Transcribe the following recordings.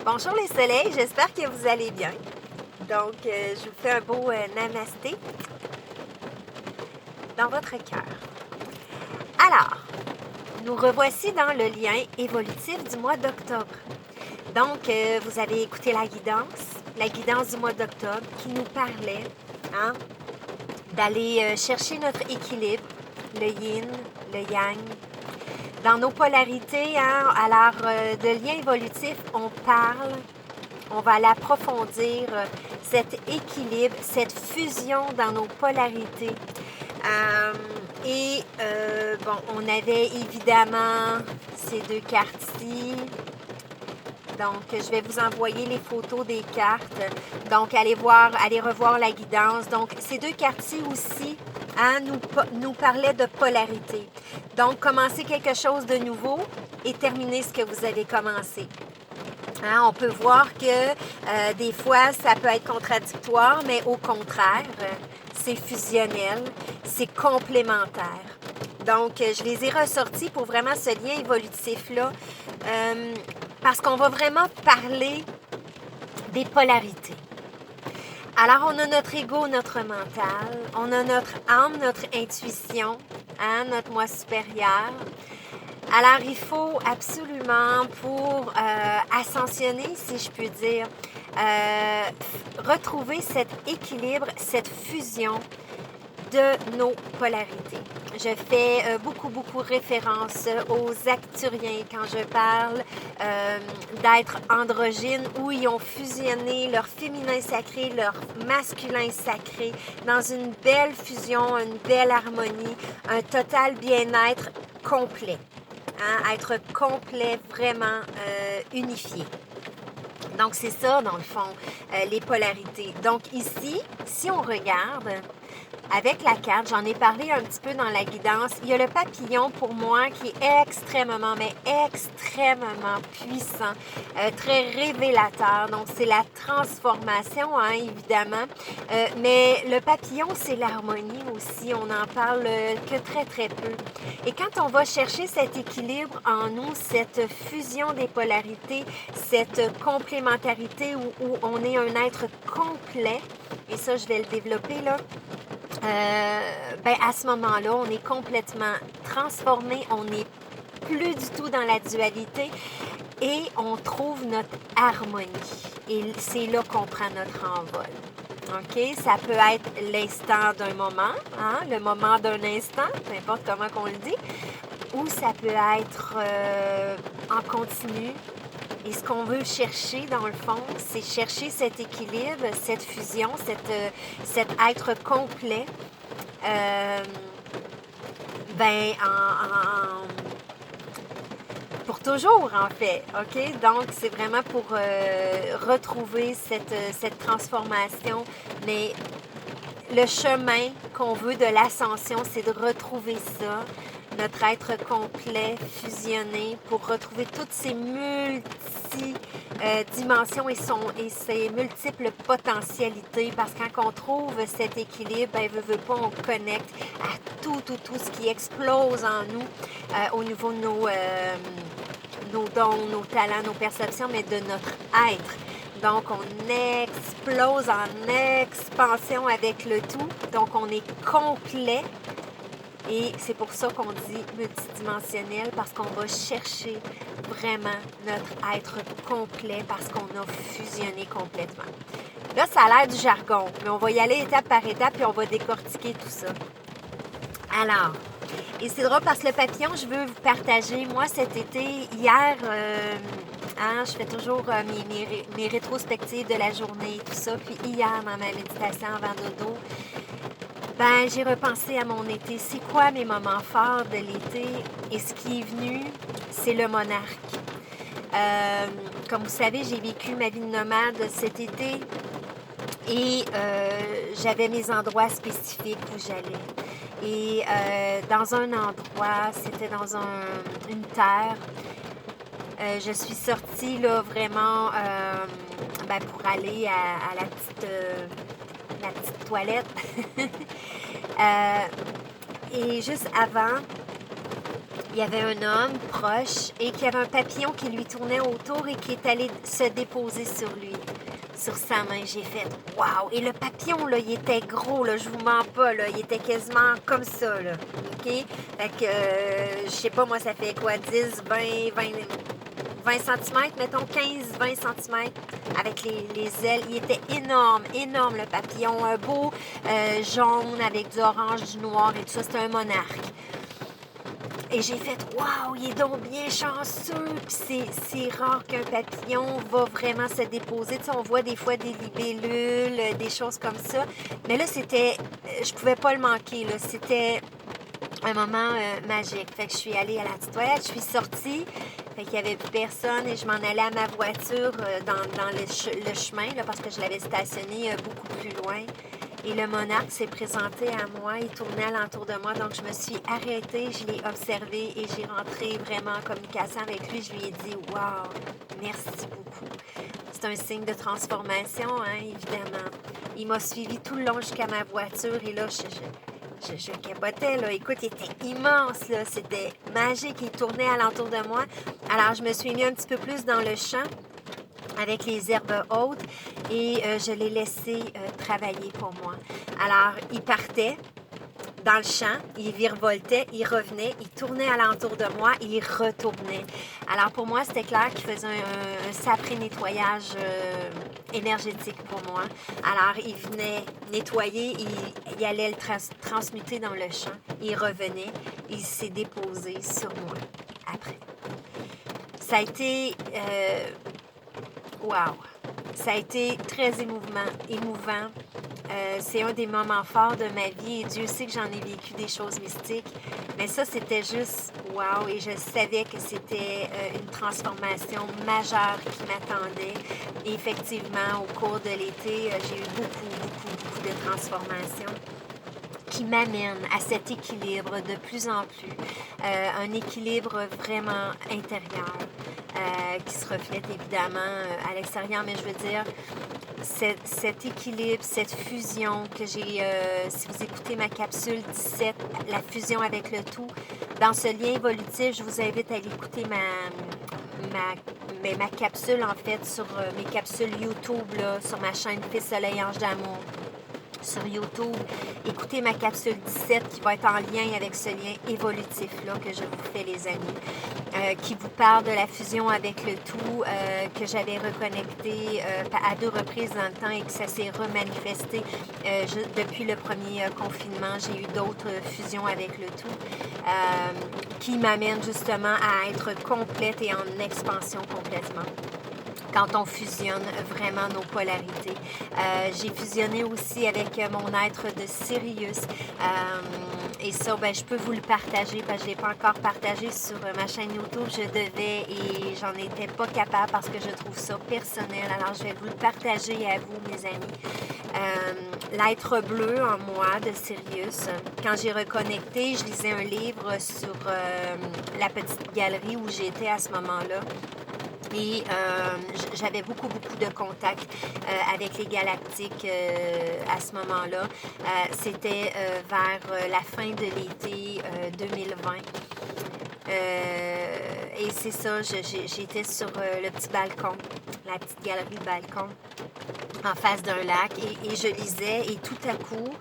Bonjour les soleils, j'espère que vous allez bien. Donc, je vous fais un beau namasté dans votre cœur. Alors, nous revoici dans le lien évolutif du mois d'octobre. Donc, vous avez écouté la guidance du mois d'octobre qui nous parlait d'aller chercher notre équilibre, le yin, le yang, dans nos polarités. Alors, de lien évolutif, on va aller approfondir cet équilibre, cette fusion dans nos polarités. Bon, on avait évidemment ces deux cartes-ci. Donc, je vais vous envoyer les photos des cartes. Donc, allez revoir la guidance. Donc, ces deux cartes-ci aussi nous parlaient de polarité. Donc, commencer quelque chose de nouveau et terminer ce que vous avez commencé. On peut voir que des fois, ça peut être contradictoire, mais au contraire, c'est fusionnel, c'est complémentaire. Donc, je les ai ressortis pour vraiment ce lien évolutif-là, parce qu'on va vraiment parler des polarités. Alors, on a notre ego, notre mental, on a notre âme, notre intuition, notre moi supérieur. Alors, il faut absolument, pour ascensionner, si je puis dire, retrouver cet équilibre, cette fusion de nos polarités. Je fais beaucoup référence aux Acturiens quand je parle d'êtres androgynes où ils ont fusionné leur féminin sacré, leur masculin sacré dans une belle fusion, une belle harmonie, un total bien-être complet. Être complet, vraiment unifié. Donc, c'est ça, dans le fond, les polarités. Donc, ici, si on regarde avec la carte, j'en ai parlé un petit peu dans la guidance, il y a le papillon pour moi qui est extrêmement puissant, très révélateur. Donc, c'est la transformation, évidemment. Mais le papillon, c'est l'harmonie aussi. On n'en parle que très peu. Et quand on va chercher cet équilibre en nous, cette fusion des polarités, cette complémentarité où on est un être complet, et ça, je vais le développer là, à ce moment-là, on est complètement transformé, on n'est plus du tout dans la dualité et on trouve notre harmonie. Et c'est là qu'on prend notre envol. OK? Ça peut être l'instant d'un moment, le moment d'un instant, peu importe comment qu'on le dit, ou ça peut être en continu. Et ce qu'on veut chercher, dans le fond, c'est chercher cet équilibre, cette fusion, cet être complet, pour toujours, en fait. OK? Donc, c'est vraiment pour retrouver cette transformation. Mais le chemin qu'on veut de l'ascension, c'est de retrouver ça, notre être complet, fusionné, pour retrouver toutes ces multi-dimensions et ses multiples potentialités. Parce que quand on trouve cet équilibre, veut pas, on connecte à tout ce qui explose en nous au niveau de nos dons, nos talents, nos perceptions, mais de notre être. Donc, on explose en expansion avec le tout. Donc, on est complet. Et c'est pour ça qu'on dit multidimensionnel, parce qu'on va chercher vraiment notre être complet, parce qu'on a fusionné complètement. Là, ça a l'air du jargon, mais on va y aller étape par étape et on va décortiquer tout ça. Alors, et c'est drôle parce que le papillon, je veux vous partager, moi cet été, hier, je fais toujours mes rétrospectives de la journée et tout ça. Puis hier, dans ma méditation avant dodo, j'ai repensé à mon été. C'est quoi mes moments forts de l'été? Et ce qui est venu, c'est le monarque. Comme vous savez, j'ai vécu ma vie de nomade cet été et j'avais mes endroits spécifiques où j'allais. Et dans un endroit, c'était dans une terre. Je suis sortie là vraiment pour aller à la petite toilette. Et juste avant, il y avait un homme proche et qui avait un papillon qui lui tournait autour et qui est allé se déposer sur lui, sur sa main. J'ai fait « Wow! » Et le papillon, là, il était gros, là, je vous mens pas, là, il était quasiment comme ça, là, OK? Fait que, je sais pas, moi, ça fait quoi, 10, 20 cm, mettons 15-20 cm, avec les ailes. Il était énorme, énorme, le papillon, un beau jaune avec du orange, du noir et tout ça. C'était un monarque. Et j'ai fait « Wow, il est donc bien chanceux! » Puis c'est rare qu'un papillon va vraiment se déposer. Tu sais, on voit des fois des libellules, des choses comme ça. Mais là, c'était... je pouvais pas le manquer, là. C'était un moment magique. Fait que je suis allée à la petite toilette, je suis sortie. Fait qu'il n'y avait plus personne et je m'en allais à ma voiture dans le chemin, là, parce que je l'avais stationné beaucoup plus loin. Et le monarque s'est présenté à moi, il tournait alentour de moi, donc je me suis arrêtée, je l'ai observé et j'ai rentré vraiment en communication avec lui. Je lui ai dit « Wow, merci beaucoup ». C'est un signe de transformation, hein, évidemment. Il m'a suivi tout le long jusqu'à ma voiture et là, je capotais, là. Écoute, il était immense, là. C'était magique. Il tournait alentour de moi. Alors, je me suis mis un petit peu plus dans le champ avec les herbes hautes et je l'ai laissé travailler pour moi. Alors, il partait dans le champ, il virevoltait, il revenait, il tournait alentour de moi et il retournait. Alors, pour moi, c'était clair qu'il faisait un sacré nettoyage énergétique pour moi. Alors, il venait nettoyer, il allait le transmuter dans le champ. Il revenait, il s'est déposé sur moi après. Ça a été... wow! Ça a été très émouvant. C'est un des moments forts de ma vie et Dieu sait que j'en ai vécu des choses mystiques. Mais ça, c'était juste wow! Et je savais que c'était une transformation majeure qui m'attendait. Et effectivement, au cours de l'été, j'ai eu beaucoup de transformations qui m'amènent à cet équilibre de plus en plus. Un équilibre vraiment intérieur. Qui se reflète évidemment à l'extérieur, mais je veux dire, cet équilibre, cette fusion que j'ai, si vous écoutez ma capsule 17, la fusion avec le tout, dans ce lien évolutif, je vous invite à aller écouter ma capsule en fait, sur mes capsules YouTube, là, sur ma chaîne Fils Soleil Ange d'Amour. Sur YouTube, écoutez ma capsule 17 qui va être en lien avec ce lien évolutif-là que je vous fais, les amis, qui vous parle de la fusion avec le tout, que j'avais reconnecté à 2 reprises dans le temps et que ça s'est remanifesté depuis le premier confinement. J'ai eu d'autres fusions avec le tout qui m'amènent justement à être complète et en expansion complètement. Quand on fusionne vraiment nos polarités. J'ai fusionné aussi avec mon être de Sirius. Et ça, ben, je peux vous le partager parce que je ne l'ai pas encore partagé sur ma chaîne YouTube. Je devais et j'en étais pas capable parce que je trouve ça personnel. Alors, je vais vous le partager à vous, mes amis. L'être bleu en moi de Sirius. Quand j'ai reconnecté, je lisais un livre sur la petite galerie où j'étais à ce moment-là. Et j'avais beaucoup de contacts avec les galactiques à ce moment-là. C'était vers la fin de l'été 2020. Et c'est ça, j'étais sur le petit balcon, la petite galerie de balcon, en face d'un lac. Et je lisais et tout à coup...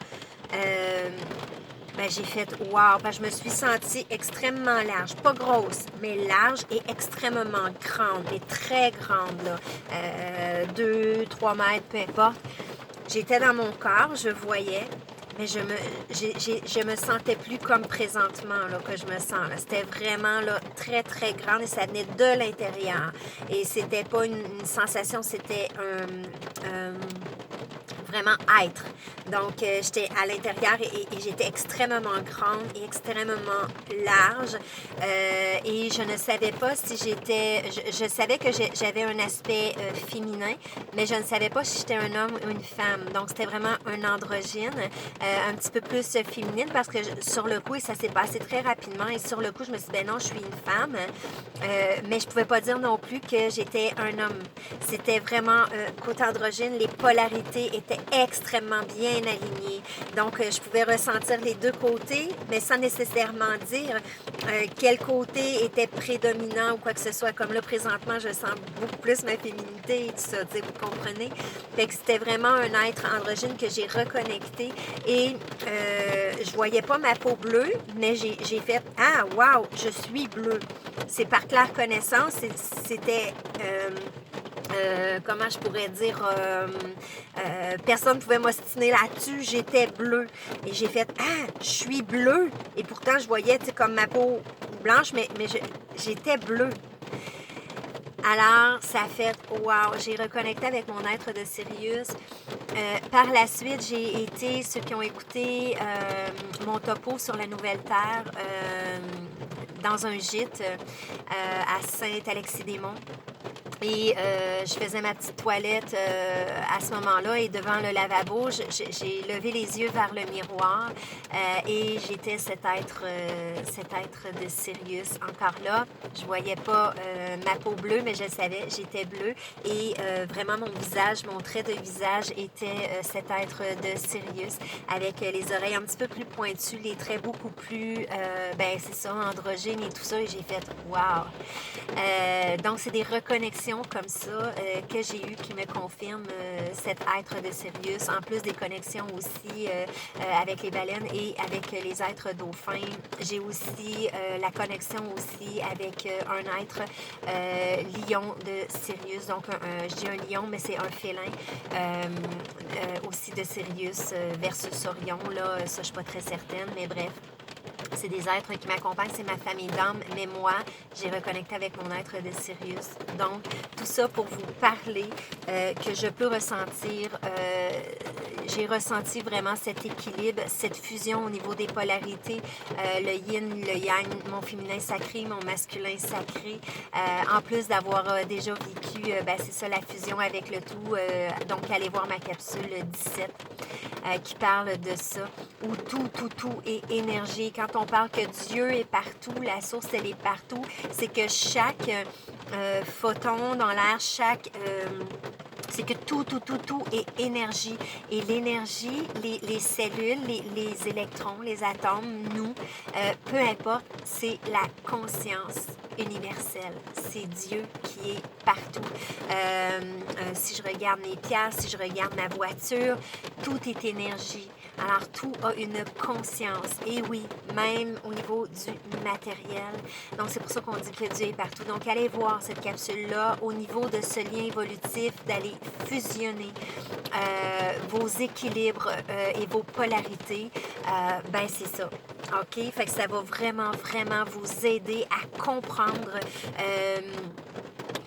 ben, j'ai fait « wow ». Ben, je me suis sentie extrêmement large. Pas grosse, mais large et extrêmement grande. Et très grande, là. 2-3 mètres, peu importe. J'étais dans mon corps, je voyais, mais je me sentais plus comme présentement là, que je me sens. C'était vraiment là, très grand et ça venait de l'intérieur. Et c'était pas une sensation, c'était vraiment être. Donc, j'étais à l'intérieur et j'étais extrêmement grande et extrêmement large. Et je ne savais pas si j'étais... Je savais que j'avais un aspect féminin, mais je ne savais pas si j'étais un homme ou une femme. Donc, c'était vraiment un androgyne, un petit peu plus féminine parce que sur le coup, ça s'est passé très rapidement et sur le coup, je me suis dit, ben non, je suis une femme. Mais je pouvais pas dire non plus que j'étais un homme. C'était vraiment côté androgyne, les polarités étaient extrêmement bien aligné. Donc, je pouvais ressentir les deux côtés, mais sans nécessairement dire quel côté était prédominant ou quoi que ce soit. Comme là, présentement, je sens beaucoup plus ma féminité et tout ça, vous comprenez? Fait que c'était vraiment un être androgyne que j'ai reconnecté et je voyais pas ma peau bleue, mais j'ai fait « Ah, wow, je suis bleue ». C'est par claire connaissance, c'était... comment je pourrais dire, personne ne pouvais m'ostiner là-dessus, j'étais bleue. Et j'ai fait, ah, je suis bleue. Et pourtant, je voyais, tu sais, comme ma peau blanche, mais j'étais bleue. Alors, ça a fait, wow, j'ai reconnecté avec mon être de Sirius. Par la suite, j'ai été, ceux qui ont écouté mon topo sur la Nouvelle Terre, dans un gîte à Saint-Alexis-des-Monts. Et je faisais ma petite toilette à ce moment-là et devant le lavabo, j'ai levé les yeux vers le miroir et j'étais cet être de Sirius encore là. Je voyais pas ma peau bleue, mais je savais, j'étais bleue et vraiment mon visage, mon trait de visage était cet être de Sirius avec les oreilles un petit peu plus pointues, les traits beaucoup plus, c'est ça, androgynes et tout ça et j'ai fait « wow ». Donc, c'est des reconnexions comme ça que j'ai eues qui me confirment cet être de Sirius, en plus des connexions aussi avec les baleines et avec les êtres dauphins. J'ai aussi la connexion aussi avec un être lion de Sirius, donc je dis un lion, mais c'est un félin aussi de Sirius versus Orion, là, ça je suis pas très certaine, mais bref. C'est des êtres qui m'accompagnent, c'est ma famille d'âme, mais moi, j'ai reconnecté avec mon être de Sirius. Donc, tout ça pour vous parler que je peux ressentir, j'ai ressenti vraiment cet équilibre, cette fusion au niveau des polarités, le yin, le yang, mon féminin sacré, mon masculin sacré, en plus d'avoir déjà vécu, c'est ça, la fusion avec le tout, donc allez voir ma capsule 17 qui parle de ça, où tout est énergie. Quand on parle que Dieu est partout, la source, elle est partout, c'est que chaque photon dans l'air, c'est que tout est énergie. Et l'énergie, les cellules, les électrons, les atomes, nous, peu importe, c'est la conscience universelle. C'est Dieu qui est partout. Si je regarde mes pièces, si je regarde ma voiture, tout est énergie. Alors, tout a une conscience. Et oui, même au niveau du matériel. Donc, c'est pour ça qu'on dit que Dieu est partout. Donc, allez voir cette capsule-là au niveau de ce lien évolutif, d'aller fusionner vos équilibres et vos polarités. C'est ça. OK? Fait que ça va vraiment vous aider à comprendre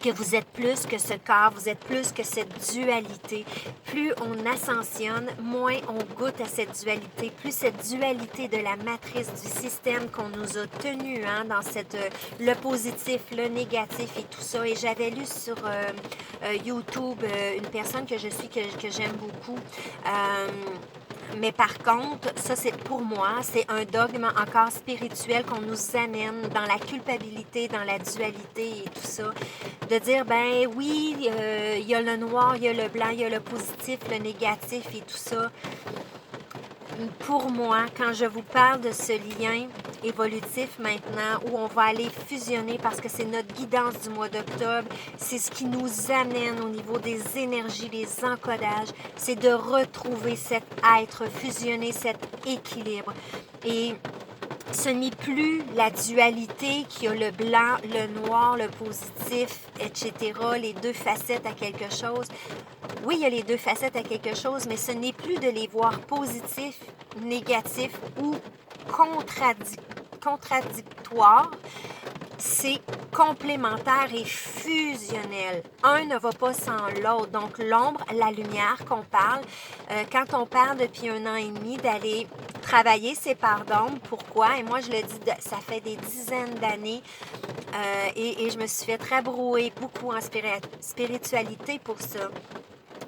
que vous êtes plus que ce corps, vous êtes plus que cette dualité. Plus on ascensionne, moins on goûte à cette dualité. Plus cette dualité de la matrice du système qu'on nous a tenu dans le positif, le négatif et tout ça. Et j'avais lu sur YouTube une personne que je suis, que j'aime beaucoup. Mais par contre, ça c'est pour moi, c'est un dogme encore spirituel qu'on nous amène dans la culpabilité, dans la dualité et tout ça. De dire, oui, il y a le noir, il y a le blanc, il y a le positif, le négatif et tout ça. Pour moi, quand je vous parle de ce lien évolutif maintenant, où on va aller fusionner parce que c'est notre guidance du mois d'octobre, c'est ce qui nous amène au niveau des énergies, des encodages, c'est de retrouver cet être fusionné, cet équilibre. Et ce n'est plus la dualité qui a le blanc, le noir, le positif, etc., les deux facettes à quelque chose. Oui, il y a les deux facettes à quelque chose, mais ce n'est plus de les voir positifs, négatifs ou contradictoires. C'est complémentaire et fusionnel. Un ne va pas sans l'autre. Donc, l'ombre, la lumière qu'on parle, quand on parle depuis 1 an et demi d'aller travailler ses parts d'ombre, pourquoi? Et moi, je le dis, ça fait des dizaines d'années et je me suis fait rabrouer beaucoup en spiritualité pour ça.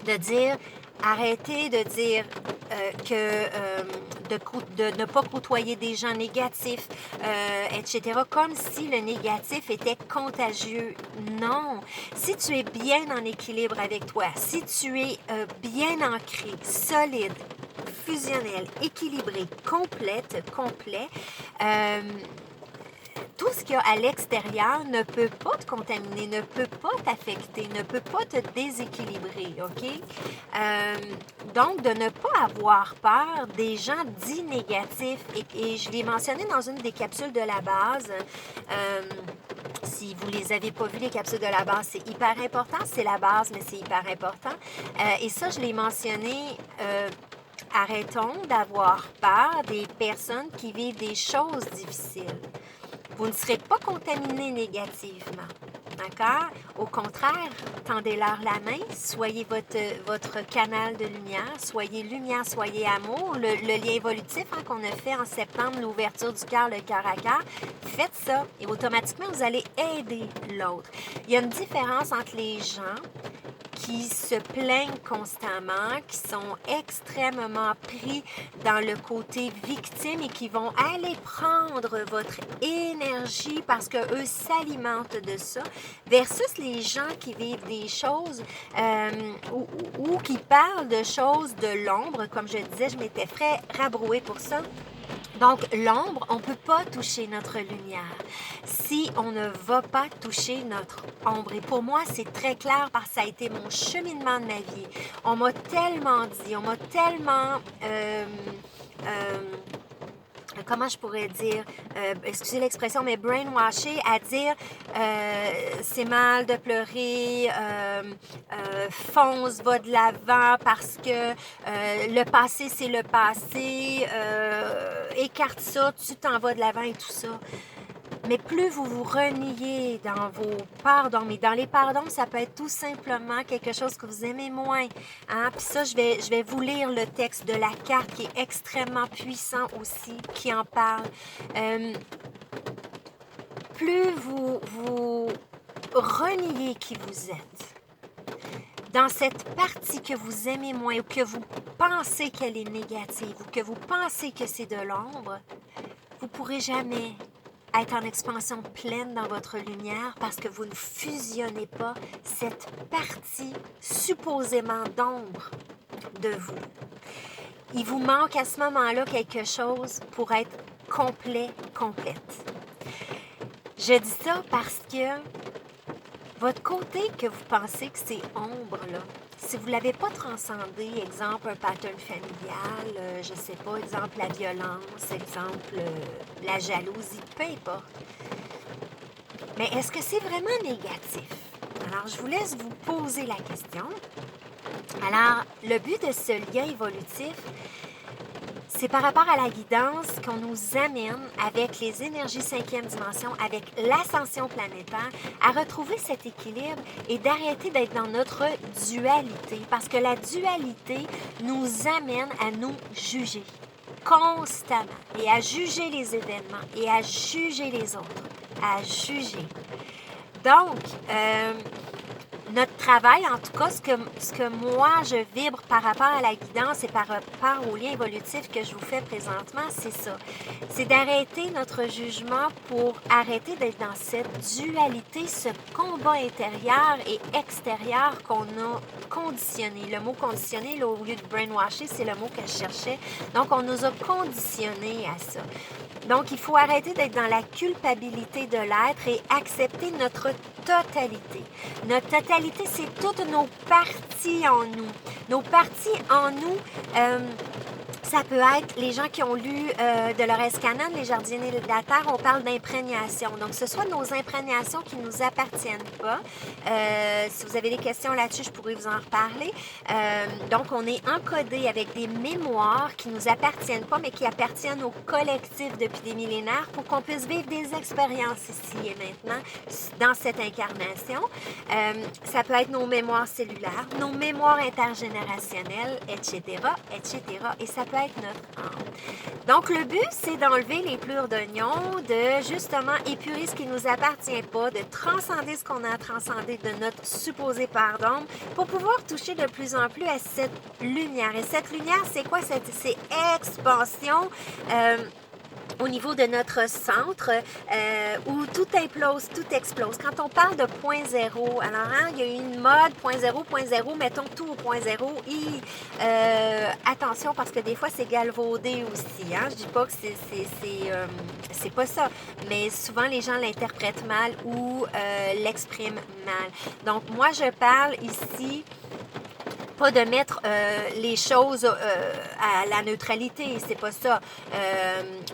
De dire, arrêtez de dire de ne pas côtoyer des gens négatifs, etc. Comme si le négatif était contagieux. Non. Si tu es bien en équilibre avec toi, si tu es bien ancré, solide, fusionnel, équilibré, complet, tout ce qu'il y a à l'extérieur ne peut pas te contaminer, ne peut pas t'affecter, ne peut pas te déséquilibrer, OK? Donc, de ne pas avoir peur des gens dits négatifs. Et je l'ai mentionné dans une des capsules de la base. Si vous ne les avez pas vues, les capsules de la base, c'est hyper important. C'est la base, mais c'est hyper important. Et ça, je l'ai mentionné... arrêtons d'avoir peur des personnes qui vivent des choses difficiles. Vous ne serez pas contaminé négativement, d'accord? Au contraire, tendez-leur la main, soyez votre canal de lumière, soyez amour. Le lien évolutif qu'on a fait en septembre, l'ouverture du cœur, le cœur à cœur, faites ça et automatiquement, vous allez aider l'autre. Il y a une différence entre les gens qui se plaignent constamment, qui sont extrêmement pris dans le côté victime et qui vont aller prendre votre énergie parce qu'eux s'alimentent de ça, versus les gens qui vivent des choses ou qui parlent de choses de l'ombre. Comme je disais, je m'étais fait rabrouer pour ça. Donc, l'ombre, on ne peut pas toucher notre lumière si on ne va pas toucher notre ombre. Et pour moi, c'est très clair parce que ça a été mon cheminement de ma vie. On m'a tellement dit, on m'a tellement... comment je pourrais dire, excusez l'expression, mais brainwashé à dire c'est mal de pleurer, fonce, va de l'avant parce que le passé c'est le passé, écarte ça, tu t'en vas de l'avant et tout ça. Mais plus vous vous reniez dans vos pardons, mais dans les pardons, ça peut être tout simplement quelque chose que vous aimez moins. Hein? Puis ça, je vais vous lire le texte de la carte qui est extrêmement puissant aussi, qui en parle. Plus vous reniez qui vous êtes, dans cette partie que vous aimez moins ou que vous pensez qu'elle est négative ou que vous pensez que c'est de l'ombre, vous ne pourrez jamais être en expansion pleine dans votre lumière parce que vous ne fusionnez pas cette partie supposément d'ombre de vous. Il vous manque à ce moment-là quelque chose pour être complète. Je dis ça parce que votre côté que vous pensez que c'est ombre, là, si vous ne l'avez pas transcendé, exemple un pattern familial, je ne sais pas, exemple la violence, exemple la jalousie, peu importe. Mais est-ce que c'est vraiment négatif? Alors, je vous laisse vous poser la question. Alors, le but de ce lien évolutif, c'est par rapport à la guidance qu'on nous amène avec les énergies 5e dimension, avec l'ascension planétaire, à retrouver cet équilibre et d'arrêter d'être dans notre dualité. Parce que la dualité nous amène à nous juger constamment et à juger les événements et à juger les autres, à juger. Donc, notre travail, en tout cas, ce que moi, je vibre par rapport à la guidance et par rapport au lien évolutif que je vous fais présentement, c'est ça. C'est d'arrêter notre jugement pour arrêter d'être dans cette dualité, ce combat intérieur et extérieur qu'on a conditionné. Le mot conditionné, là, au lieu de brainwasher, c'est le mot que je cherchais. Donc, on nous a conditionnés à ça. Donc, il faut arrêter d'être dans la culpabilité de l'être et accepter notre totalité. Notre totalité, c'est toutes nos parties en nous. Nos parties en nous, ça peut être les gens qui ont lu Dolores Cannon, Les jardiniers de la Terre, on parle d'imprégnation. Donc, ce soit nos imprégnations qui ne nous appartiennent pas. Si vous avez des questions là-dessus, je pourrais vous en reparler. Donc, on est encodé avec des mémoires qui ne nous appartiennent pas, mais qui appartiennent au collectif depuis des millénaires pour qu'on puisse vivre des expériences ici et maintenant dans cette incarnation. Ça peut être nos mémoires cellulaires, nos mémoires intergénérationnelles, etc., etc. Et ça peut être notre âme. Donc, le but, c'est d'enlever les plures d'oignon, de justement épurer ce qui ne nous appartient pas, de transcender ce qu'on a à transcender de notre supposé pardon, pour pouvoir toucher de plus en plus à cette lumière. Et cette lumière, c'est quoi? C'est expansion. Au niveau de notre centre, où tout implose, tout explose. Quand on parle de point zéro, alors il y a une mode point zéro, mettons tout au point zéro. Attention, parce que des fois, c'est galvaudé aussi. Je dis pas que c'est pas ça, mais souvent, les gens l'interprètent mal ou l'expriment mal. Donc, moi, je parle ici pas de mettre les choses à la neutralité, c'est pas ça.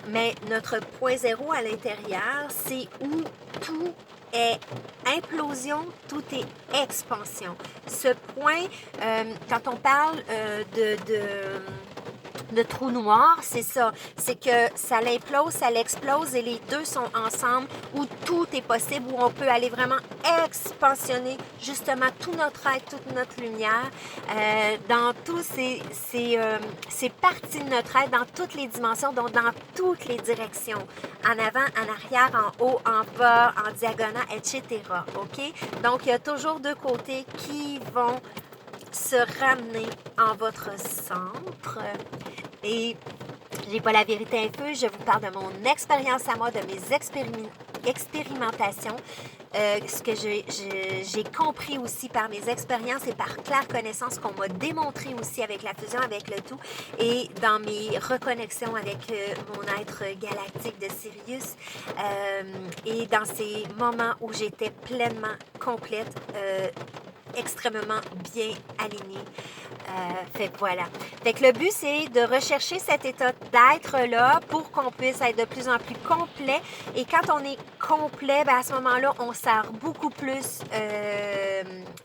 Mais notre point zéro à l'intérieur, c'est où tout est implosion, tout est expansion. Ce point, quand on parle de trou noir, c'est ça. C'est que ça l'implose, ça l'explose et les deux sont ensemble où tout est possible, où on peut aller vraiment expansionner justement tout notre être, toute notre lumière dans tous ces parties de notre être, dans toutes les dimensions, donc dans toutes les directions. En avant, en arrière, en haut, en bas, en diagonale, etc. OK? Donc, il y a toujours deux côtés qui vont se ramener en votre centre. Et j'ai pas la vérité un peu, je vous parle de mon expérience à moi, de mes expérimentations, ce que j'ai compris aussi par mes expériences et par claire connaissance qu'on m'a démontré aussi avec la fusion, avec le tout, et dans mes reconnexions avec mon être galactique de Sirius, et dans ces moments où j'étais pleinement complète, extrêmement bien alignée. Fait que voilà. Fait que le but, c'est de rechercher cet état d'être-là pour qu'on puisse être de plus en plus complet. Et quand on est complet, à ce moment-là, on sert beaucoup plus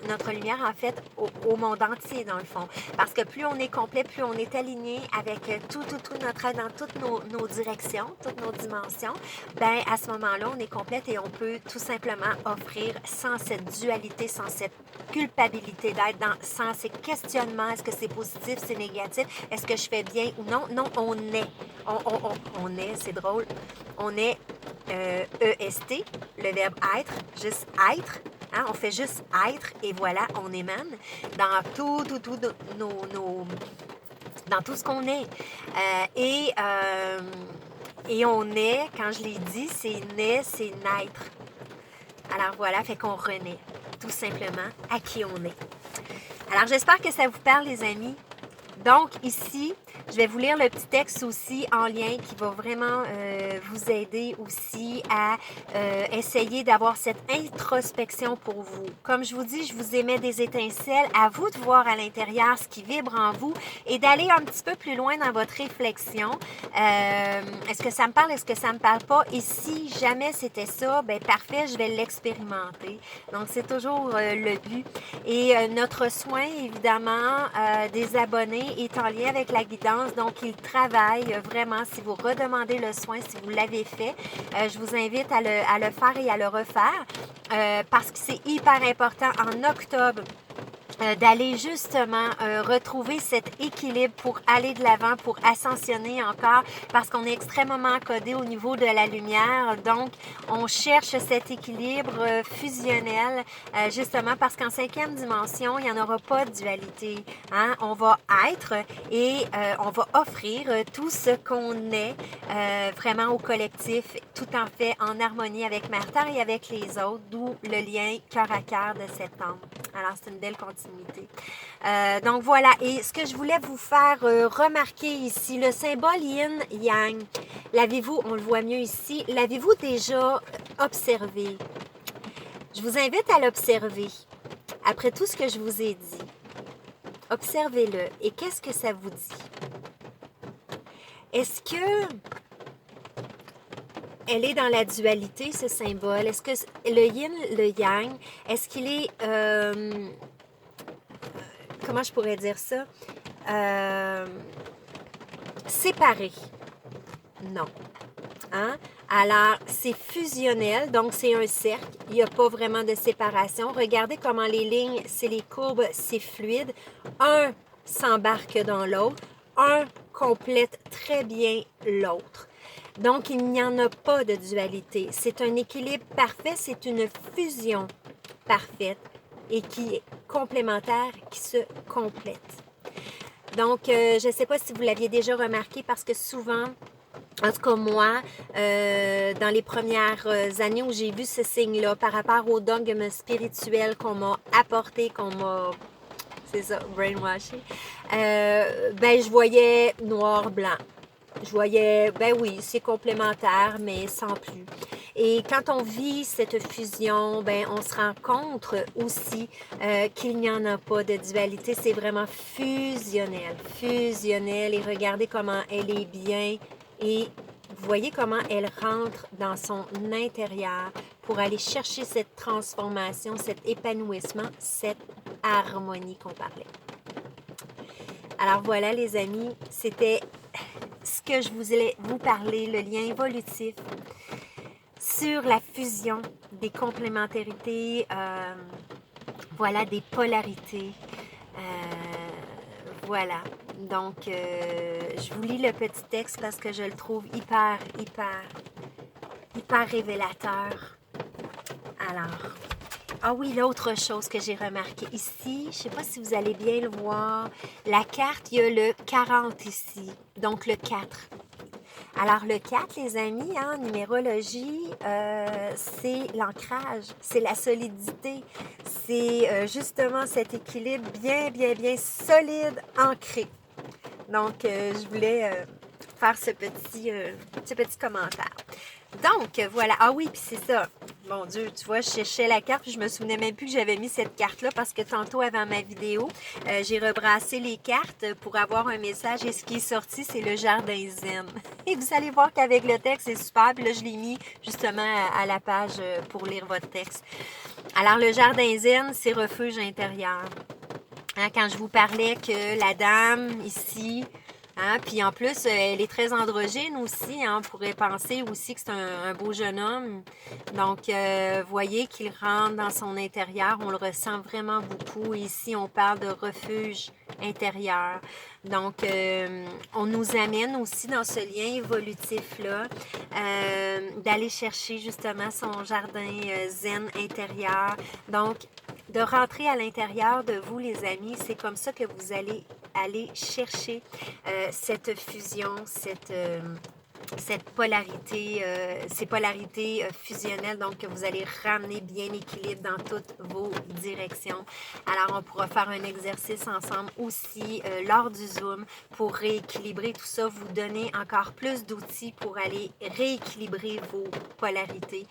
notre lumière, en fait, au monde entier, dans le fond. Parce que plus on est complet, plus on est aligné avec tout notre être dans toutes nos directions, toutes nos dimensions, à ce moment-là, on est complète et on peut tout simplement offrir sans cette dualité, sans cette culpabilité d'être, sans ces questionnements, est-ce que c'est positif, c'est négatif, est-ce que je fais bien ou non? Non, on est. On est, c'est drôle. On est EST, le verbe être, juste être. On fait juste être et voilà, on émane dans tout dans tout ce qu'on est. Et on est, quand je l'ai dit, c'est naître, c'est naître. Alors voilà, fait qu'on renaît tout simplement à qui on est. Alors j'espère que ça vous parle, les amis. Donc ici, je vais vous lire le petit texte aussi en lien qui va vraiment vous aider aussi à essayer d'avoir cette introspection pour vous. Comme je vous dis, je vous émets des étincelles. À vous de voir à l'intérieur ce qui vibre en vous et d'aller un petit peu plus loin dans votre réflexion. Est-ce que ça me parle? Est-ce que ça me parle pas? Et si jamais c'était ça, parfait, je vais l'expérimenter. Donc, c'est toujours le but. Et notre soin, évidemment, des abonnés est en lien avec la guidance. Donc, ils travaillent vraiment. Si vous redemandez le soin, si vous l'avez fait, je vous invite à le faire et à le refaire parce que c'est hyper important en octobre. D'aller justement retrouver cet équilibre pour aller de l'avant, pour ascensionner encore, parce qu'on est extrêmement codé au niveau de la lumière. Donc, on cherche cet équilibre fusionnel, justement parce qu'en 5e dimension, il n'y en aura pas de dualité. On va être et on va offrir tout ce qu'on est vraiment au collectif, tout en fait en harmonie avec Mère Terre et avec les autres, d'où le lien cœur à cœur de septembre. Alors, c'est une belle continuité. Donc, voilà. Et ce que je voulais vous faire remarquer ici, le symbole yin-yang, l'avez-vous, on le voit mieux ici, l'avez-vous déjà observé? Je vous invite à l'observer. Après tout ce que je vous ai dit, observez-le. Et qu'est-ce que ça vous dit? Est-ce que elle est dans la dualité, ce symbole? Est-ce que le yin, le yang, est-ce qu'il est... comment je pourrais dire ça? Séparé? Non. Alors, c'est fusionnel, donc c'est un cercle. Il n'y a pas vraiment de séparation. Regardez comment les lignes, c'est les courbes, c'est fluide. Un s'embarque dans l'autre. un complète très bien l'autre. Donc, il n'y en a pas de dualité. C'est un équilibre parfait, c'est une fusion parfaite et qui est complémentaire, qui se complète. Donc, je ne sais pas si vous l'aviez déjà remarqué parce que souvent, en tout cas moi, dans les premières années où j'ai vu ce signe-là par rapport au dogme spirituel qu'on m'a apporté, qu'on m'a, c'est ça, brainwashé, ben je voyais noir-blanc. Je voyais, ben oui, c'est complémentaire, mais sans plus. Et quand on vit cette fusion, ben on se rend compte aussi qu'il n'y en a pas de dualité. C'est vraiment fusionnel, fusionnel. Et regardez comment elle est bien. Et vous voyez comment elle rentre dans son intérieur pour aller chercher cette transformation, cet épanouissement, cette harmonie qu'on parlait. Alors voilà les amis, c'était ce que je voulais vous parler, le lien évolutif sur la fusion des complémentarités, voilà, des polarités. Voilà, donc je vous lis le petit texte parce que je le trouve hyper révélateur. Alors, ah oui, l'autre chose que j'ai remarqué ici, je ne sais pas si vous allez bien le voir, la carte, il y a le 40 ici, donc le 4. Alors, le 4, les amis, en numérologie, c'est l'ancrage, c'est la solidité, c'est justement cet équilibre bien solide, ancré. Donc, je voulais faire ce petit commentaire. Donc, voilà. Ah oui, puis c'est ça. Mon Dieu, tu vois, je cherchais la carte, puis je me souvenais même plus que j'avais mis cette carte-là parce que tantôt, avant ma vidéo, j'ai rebrassé les cartes pour avoir un message et ce qui est sorti, c'est le jardin zen. Et vous allez voir qu'avec le texte, c'est super. Puis là, je l'ai mis justement à la page pour lire votre texte. Alors, le jardin zen, c'est refuge intérieur. Hein, quand je vous parlais que la dame ici, hein, puis en plus, elle est très androgyne aussi. Hein, on pourrait penser aussi que c'est un beau jeune homme. Donc, voyez qu'il rentre dans son intérieur. On le ressent vraiment beaucoup. Ici, on parle de refuge intérieur. Donc, on nous amène aussi dans ce lien évolutif-là d'aller chercher justement son jardin zen intérieur. Donc, de rentrer à l'intérieur de vous, les amis, c'est comme ça que vous allez aller chercher cette fusion, cette polarité, ces polarités fusionnelles, donc que vous allez ramener bien l'équilibre dans toutes vos directions. Alors, on pourra faire un exercice ensemble aussi lors du Zoom pour rééquilibrer tout ça, vous donner encore plus d'outils pour aller rééquilibrer vos polarités.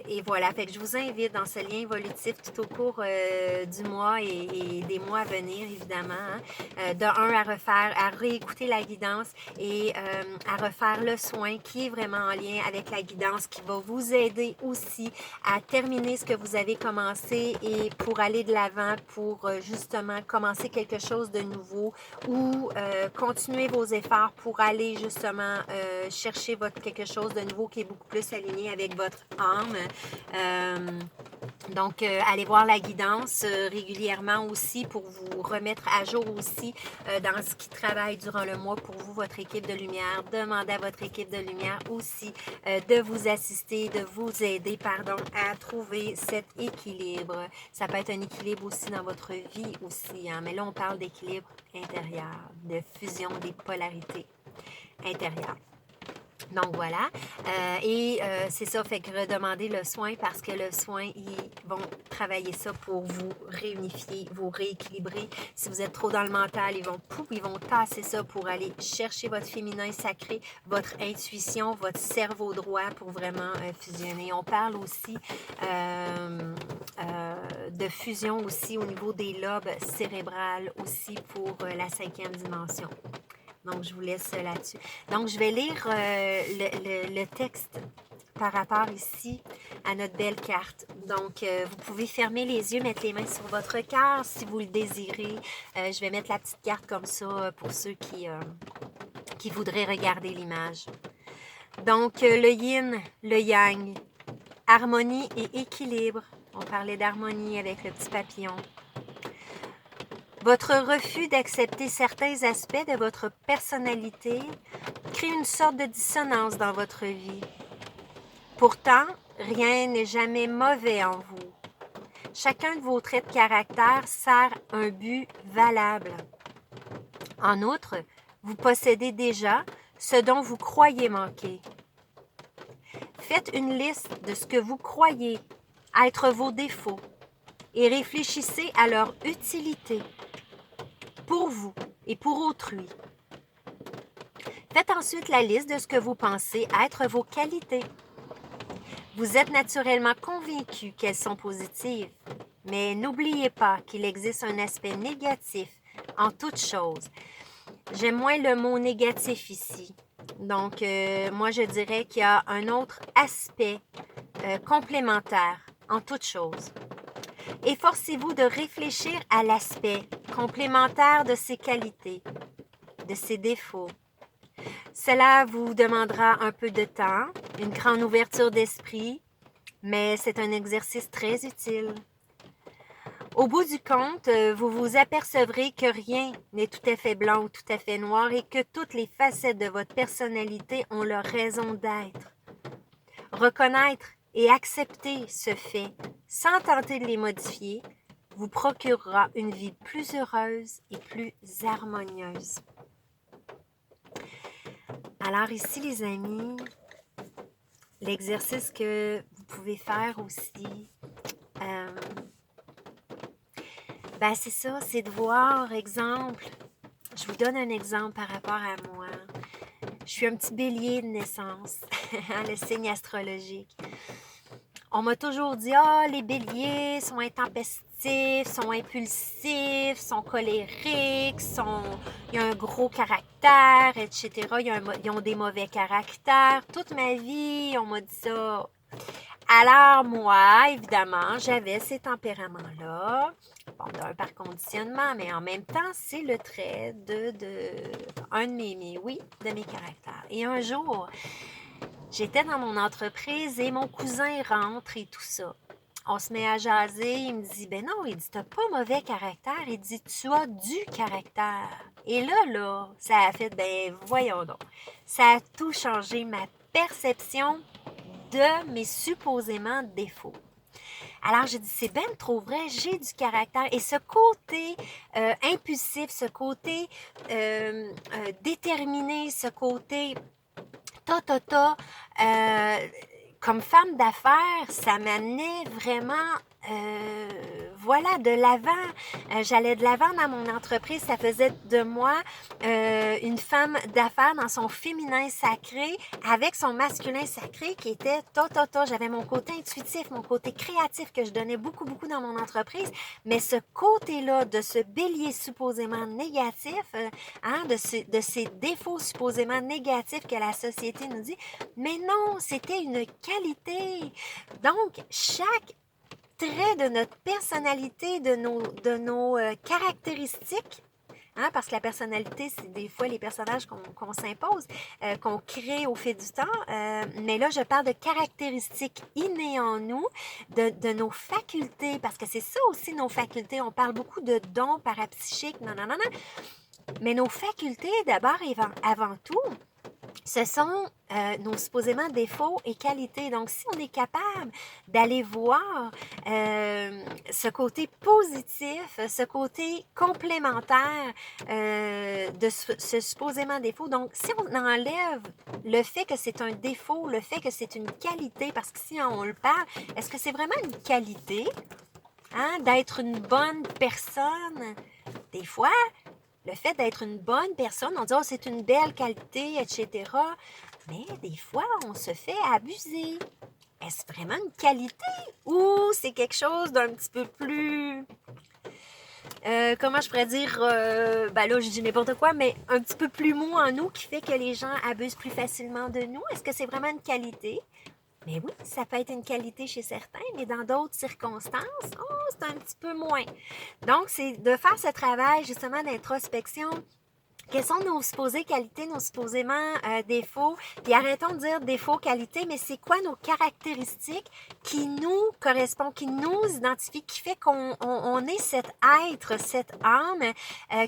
Et voilà, fait que je vous invite dans ce lien évolutif tout au cours du mois et des mois à venir, évidemment. Hein, de un, à réécouter la guidance et à refaire le soin qui est vraiment en lien avec la guidance, qui va vous aider aussi à terminer ce que vous avez commencé et pour aller de l'avant, pour justement commencer quelque chose de nouveau ou continuer vos efforts pour aller justement chercher quelque chose de nouveau qui est beaucoup plus aligné avec votre âme. Donc, allez voir la guidance régulièrement aussi pour vous remettre à jour aussi dans ce qui travaille durant le mois pour vous, votre équipe de lumière. Demandez à votre équipe de lumière aussi de vous assister, de vous aider, à trouver cet équilibre. Ça peut être un équilibre aussi dans votre vie aussi, hein, mais là, on parle d'équilibre intérieur, de fusion des polarités intérieures. Donc voilà, c'est ça, fait que redemandez le soin parce que le soin, ils vont travailler ça pour vous réunifier, vous rééquilibrer. Si vous êtes trop dans le mental, ils vont tasser ça pour aller chercher votre féminin sacré, votre intuition, votre cerveau droit pour vraiment fusionner. On parle aussi de fusion aussi au niveau des lobes cérébrales aussi pour la 5e dimension. Donc, je vous laisse là-dessus. Donc, je vais lire le texte par rapport ici à notre belle carte. Donc, vous pouvez fermer les yeux, mettre les mains sur votre cœur si vous le désirez. Je vais mettre la petite carte comme ça pour ceux qui voudraient regarder l'image. Donc, le yin, le yang, harmonie et équilibre. On parlait d'harmonie avec le petit papillon. Votre refus d'accepter certains aspects de votre personnalité crée une sorte de dissonance dans votre vie. Pourtant, rien n'est jamais mauvais en vous. Chacun de vos traits de caractère sert un but valable. En outre, vous possédez déjà ce dont vous croyez manquer. Faites une liste de ce que vous croyez être vos défauts et réfléchissez à leur utilité pour vous et pour autrui. Faites ensuite la liste de ce que vous pensez être vos qualités. Vous êtes naturellement convaincu qu'elles sont positives, mais n'oubliez pas qu'il existe un aspect négatif en toute chose. J'aime moins le mot négatif ici. Donc, moi, je dirais qu'il y a un autre aspect complémentaire en toute chose. Efforcez-vous de réfléchir à l'aspect complémentaire de ses qualités, de ses défauts. Cela vous demandera un peu de temps, une grande ouverture d'esprit, mais c'est un exercice très utile. Au bout du compte, vous vous apercevrez que rien n'est tout à fait blanc ou tout à fait noir et que toutes les facettes de votre personnalité ont leur raison d'être. Reconnaître et accepter ce fait sans tenter de les modifier vous procurera une vie plus heureuse et plus harmonieuse. Alors ici, les amis, l'exercice que vous pouvez faire aussi, c'est ça, c'est de voir, exemple, je vous donne un exemple par rapport à moi. Je suis un petit bélier de naissance, le signe astrologique. On m'a toujours dit, les béliers sont intempestifs, sont impulsifs, sont colériques, ils ont un gros caractère, etc. Ils ont des mauvais caractères. Toute ma vie, on m'a dit ça. Alors moi, évidemment, j'avais ces tempéraments-là. Bon, d'un par conditionnement, mais en même temps, c'est le trait de mes caractères. Et un jour, j'étais dans mon entreprise et mon cousin rentre et tout ça. On se met à jaser, il me dit, ben non, il dit, t'as pas mauvais caractère, il dit, tu as du caractère. Et là, ça a fait, ben voyons donc, ça a tout changé, ma perception de mes supposément défauts. Alors, j'ai dit, c'est ben trop vrai, j'ai du caractère. Et ce côté impulsif, ce côté déterminé, ce côté comme femme d'affaires, ça m'amenait vraiment, de l'avant. J'allais de l'avant dans mon entreprise. Ça faisait de moi une femme d'affaires dans son féminin sacré avec son masculin sacré qui était J'avais mon côté intuitif, mon côté créatif que je donnais beaucoup, beaucoup dans mon entreprise. Mais ce côté-là de ce bélier supposément négatif, de ces défauts supposément négatifs que la société nous dit, mais non, c'était une qualité. Donc, chaque trait de notre personnalité, de nos caractéristiques, parce que la personnalité, c'est des fois les personnages qu'on s'impose, qu'on crée au fil du temps. Mais là, je parle de caractéristiques innées en nous, de nos facultés, parce que c'est ça aussi nos facultés. On parle beaucoup de dons parapsychiques, non. Mais nos facultés, d'abord et avant tout, ce sont nos supposément défauts et qualités. Donc, si on est capable d'aller voir ce côté positif, ce côté complémentaire de ce supposément défaut, donc si on enlève le fait que c'est un défaut, le fait que c'est une qualité, parce que si on le parle, est-ce que c'est vraiment une qualité d'être une bonne personne? Des fois, le fait d'être une bonne personne, on dit « Oh, c'est une belle qualité, etc. » Mais des fois, on se fait abuser. Est-ce vraiment une qualité ou c'est quelque chose d'un petit peu plus... comment je pourrais dire... là, je dis n'importe quoi, mais un petit peu plus mou en nous qui fait que les gens abusent plus facilement de nous. Est-ce que c'est vraiment une qualité? Mais oui, ça peut être une qualité chez certains, mais dans d'autres circonstances, c'est un petit peu moins. Donc, c'est de faire ce travail justement d'introspection Quels sont nos supposées qualités, nos supposément défauts? Puis arrêtons de dire défauts, qualités, mais c'est quoi nos caractéristiques qui nous correspondent, qui nous identifient, qui fait qu'on est cet être, cette âme,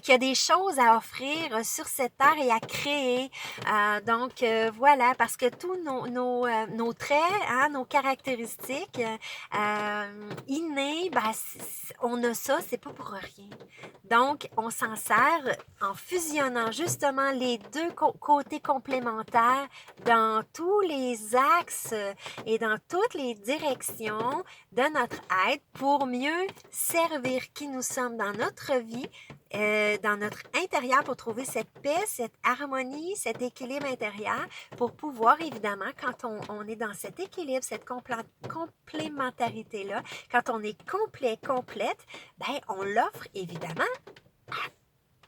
qui a des choses à offrir sur cette terre et à créer. Donc, voilà, parce que tous nos traits, hein, nos caractéristiques innées, ben, on a ça, c'est pas pour rien. Donc, on s'en sert en fusionnant justement les deux côtés complémentaires dans tous les axes et dans toutes les directions de notre être pour mieux servir qui nous sommes dans notre vie, dans notre intérieur pour trouver cette paix, cette harmonie, cet équilibre intérieur pour pouvoir évidemment, quand on est dans cet équilibre, cette complémentarité-là, quand on est complet, complète, ben on l'offre évidemment à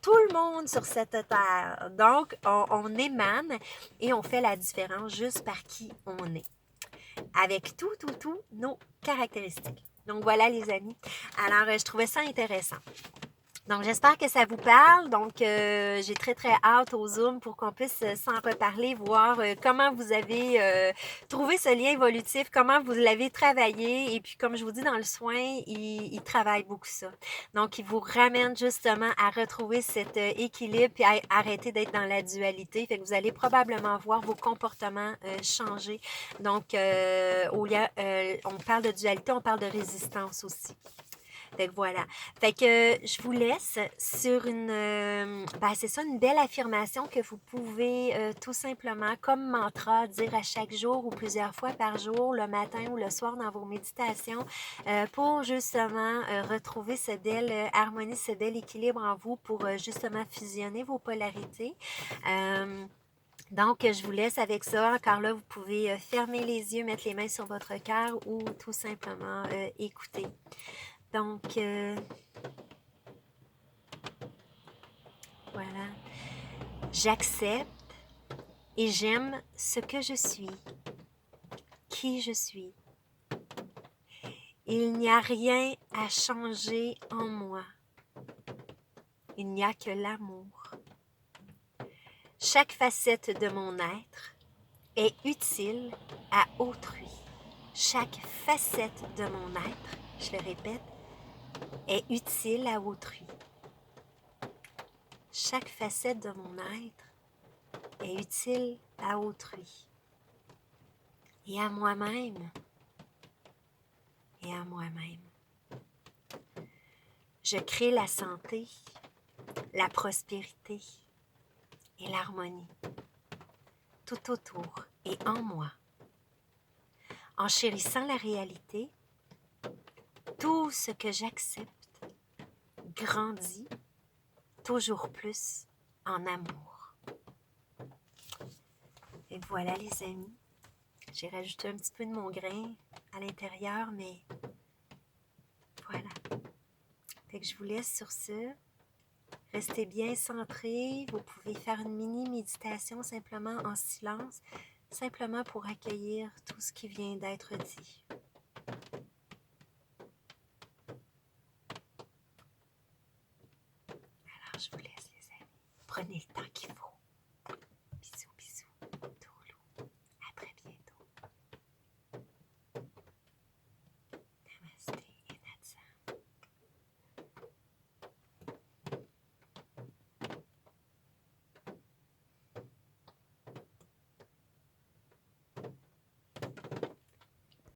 tout le monde sur cette terre. Donc, on émane et on fait la différence juste par qui on est. Avec tous nos caractéristiques. Donc, voilà les amis. Alors, je trouvais ça intéressant. Donc, j'espère que ça vous parle. Donc, j'ai très, très hâte au Zoom pour qu'on puisse s'en reparler, voir comment vous avez trouvé ce lien évolutif, comment vous l'avez travaillé. Et puis, comme je vous dis, dans le soin, il travaille beaucoup ça. Donc, il vous ramène justement à retrouver cet équilibre et à arrêter d'être dans la dualité. Fait que vous allez probablement voir vos comportements changer. Donc, on parle de dualité, on parle de résistance aussi. Fait que voilà. Fait que je vous laisse sur c'est ça, une belle affirmation que vous pouvez tout simplement, comme mantra, dire à chaque jour ou plusieurs fois par jour, le matin ou le soir dans vos méditations, pour justement retrouver cette belle harmonie, ce bel équilibre en vous pour justement fusionner vos polarités. Donc, je vous laisse avec ça. Encore là, vous pouvez fermer les yeux, mettre les mains sur votre cœur ou tout simplement écouter. Donc, voilà. J'accepte et j'aime ce que je suis, qui je suis. Il n'y a rien à changer en moi. Il n'y a que l'amour. Chaque facette de mon être est utile à autrui. Chaque facette de mon être, je le répète, est utile à autrui. Chaque facette de mon être est utile à autrui. Et à moi-même. Et à moi-même. Je crée la santé, la prospérité et l'harmonie tout autour et en moi. En chérissant la réalité, tout ce que j'accepte grandit toujours plus en amour. Et voilà les amis, j'ai rajouté un petit peu de mon grain à l'intérieur, mais voilà. Fait que je vous laisse sur ce. Restez bien centrés. Vous pouvez faire une mini méditation simplement en silence, simplement pour accueillir tout ce qui vient d'être dit. Alors, je vous laisse les amis. Prenez le temps qu'il faut.